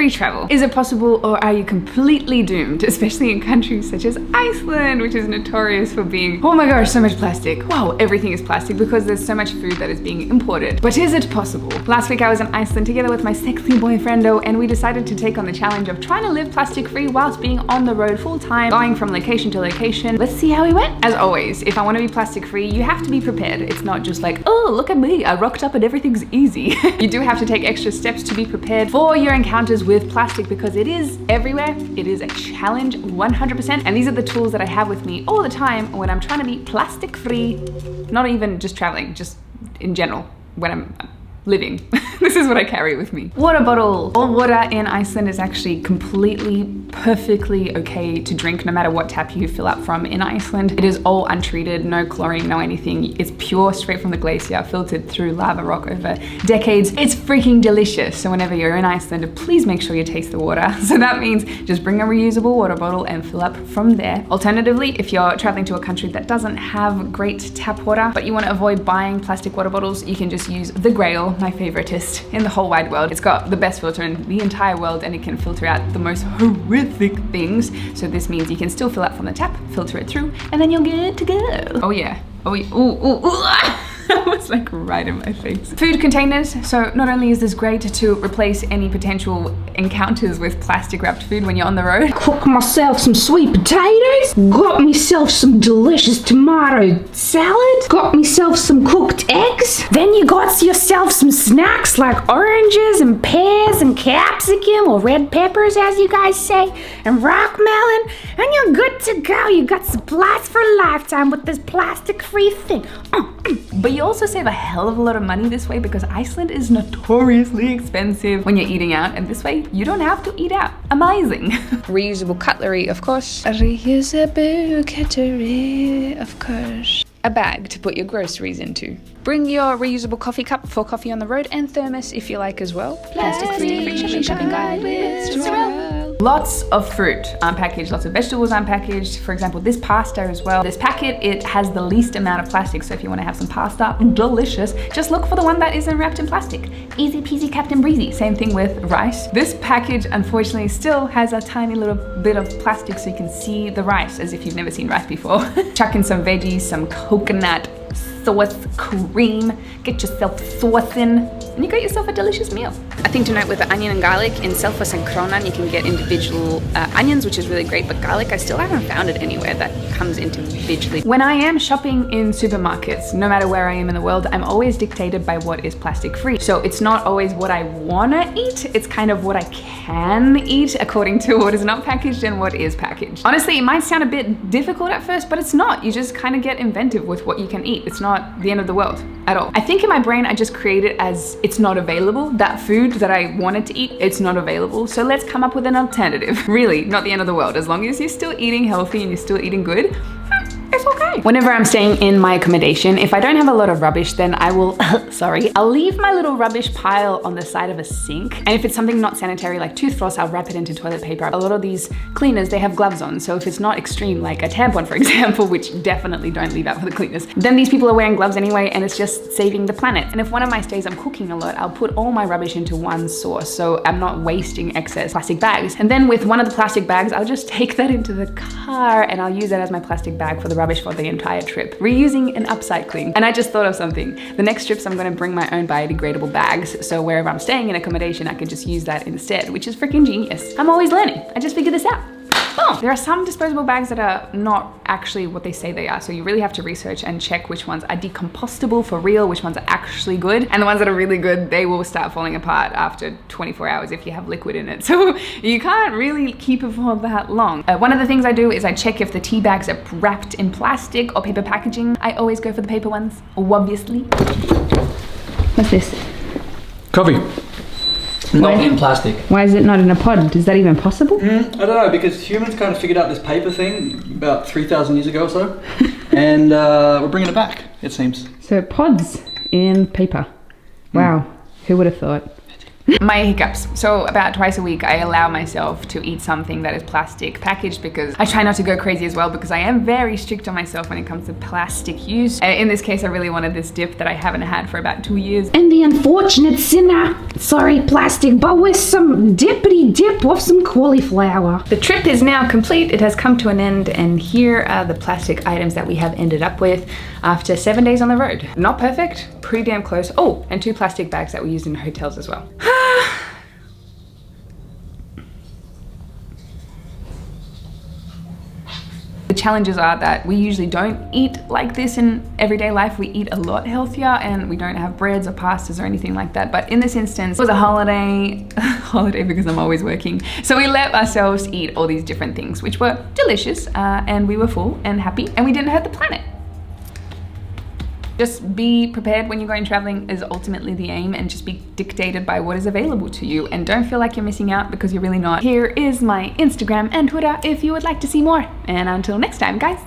Plastic-free travel. Is it possible, or are you completely doomed? Especially in countries such as Iceland, which is notorious for being, oh my gosh, so much plastic. Wow, everything is plastic because there's so much food that is being imported. But is it possible? Last week I was in Iceland together with my sexy boyfriendo, and we decided to take on the challenge of trying to live plastic-free whilst being on the road full-time, going from location to location. Let's see how we went. As always, if I want to be plastic-free, you have to be prepared. It's not just like, oh, look at me, I rocked up and everything's easy. You do have to take extra steps to be prepared for your encounters with plastic because it is everywhere. It is a challenge 100%. And these are the tools that I have with me all the time when I'm trying to be plastic-free, not even just traveling, just in general, when I'm living. This is what I carry with me. Water bottle. All water in Iceland is actually completely, perfectly okay to drink no matter what tap you fill up from in Iceland. It is all untreated, no chlorine, no anything. It's pure, straight from the glacier, filtered through lava rock over decades. It's freaking delicious. So whenever you're in Iceland, please make sure you taste the water. So that means just bring a reusable water bottle and fill up from there. Alternatively, if you're traveling to a country that doesn't have great tap water, but you want to avoid buying plastic water bottles, you can just use the Grail, my favoritist in the whole wide world. It's got the best filter in the entire world, and it can filter out the most horrific things. So this means you can still fill up from the tap, filter it through, and then you're good to go. Oh yeah. Oh yeah. Ooh. That was like right in my face. Food containers. So not only is this great to replace any potential encounters with plastic wrapped food when you're on the road. Cook myself some sweet potatoes. Got myself some delicious tomato salad. Got myself some cooked eggs. Then you got yourself some snacks like oranges and pears and capsicum, or red peppers as you guys say, and rock melon, and you're good to go. You got supplies for a lifetime with this plastic-free thing. But you also save a hell of a lot of money this way because Iceland is notoriously expensive when you're eating out, and this way you don't have to eat out. Amazing. Reusable cutlery, of course. Reusable cutlery, of course. A bag to put your groceries into. Bring your reusable coffee cup for coffee on the road, and thermos if you like as well. Plastic-free shopping guide with Sorelle. Lots of fruit unpackaged, lots of vegetables unpackaged. For example, this pasta as well. This packet, it has the least amount of plastic. So if you want to have some pasta, delicious, just look for the one that isn't wrapped in plastic. Easy peasy Captain Breezy. Same thing with rice. This package, unfortunately, still has a tiny little bit of plastic so you can see the rice as if you've never seen rice before. Chuck in some veggies, some coconut sauce, cream, get yourself sauce in, and you got yourself a delicious meal. A thing to note with the onion and garlic, in Selfoss and Kronan you can get individual onions, which is really great, but garlic I still haven't found it anywhere that comes individually. When I am shopping in supermarkets, no matter where I am in the world, I'm always dictated by what is plastic free. So it's not always what I wanna eat, it's kind of what I can eat according to what is not packaged and what is packaged. Honestly, it might sound a bit difficult at first, but it's not. You just kind of get inventive with what you can eat. It's not the end of the world at all. I think in my brain I just create it as it's not available. That food that I wanted to eat, it's not available. So let's come up with an alternative. Really, not the end of the world. As long as you're still eating healthy and you're still eating good, it's okay. Whenever I'm staying in my accommodation, if I don't have a lot of rubbish, then I will, I'll leave my little rubbish pile on the side of a sink. And if it's something not sanitary like toothbrush, I'll wrap it into toilet paper. A lot of these cleaners, they have gloves on. So if it's not extreme, like a tampon, for example, which definitely don't leave out for the cleaners, then these people are wearing gloves anyway, and it's just saving the planet. And if one of my stays I'm cooking a lot, I'll put all my rubbish into one source, so I'm not wasting excess plastic bags. And then with one of the plastic bags, I'll just take that into the car and I'll use that as my plastic bag for the rubbish for the entire trip. Reusing and upcycling. And I just thought of something. The next trips I'm gonna bring my own biodegradable bags, so wherever I'm staying in accommodation, I can just use that instead, which is freaking genius. I'm always learning. I just figured this out. Boom. There are some disposable bags that are not actually what they say they are, so you really have to research and check which ones are decompostable for real, which ones are actually good, and the ones that are really good, they will start falling apart after 24 hours if you have liquid in it, so you can't really keep it for that long. One of the things I do is I check if the tea bags are wrapped in plastic or paper packaging. I always go for the paper ones, obviously. What's this? Coffee. Not in plastic. Why is it not in a pod? Is that even possible? I don't know, because humans kind of figured out this paper thing about 3,000 years ago or so, and we're bringing it back, it seems. So pods in paper. Wow, who would have thought? My hiccups. So about twice a week, I allow myself to eat something that is plastic packaged because I try not to go crazy as well, because I am very strict on myself when it comes to plastic use. In this case, I really wanted this dip that I haven't had for about 2 years. And the unfortunate sinner, sorry plastic, but with some dippity dip of some cauliflower. The trip is now complete. It has come to an end, and here are the plastic items that we have ended up with after 7 days on the road. Not perfect, pretty damn close. Oh, and 2 plastic bags that we used in hotels as well. The challenges are that we usually don't eat like this in everyday life. We eat a lot healthier and we don't have breads or pastas or anything like that. But in this instance, it was a holiday because I'm always working. So we let ourselves eat all these different things, which were delicious, and we were full and happy, and we didn't hurt the planet. Just be prepared when you're going traveling is ultimately the aim, and just be dictated by what is available to you, and don't feel like you're missing out, because you're really not. Here is my Instagram and Twitter if you would like to see more. And until next time, guys.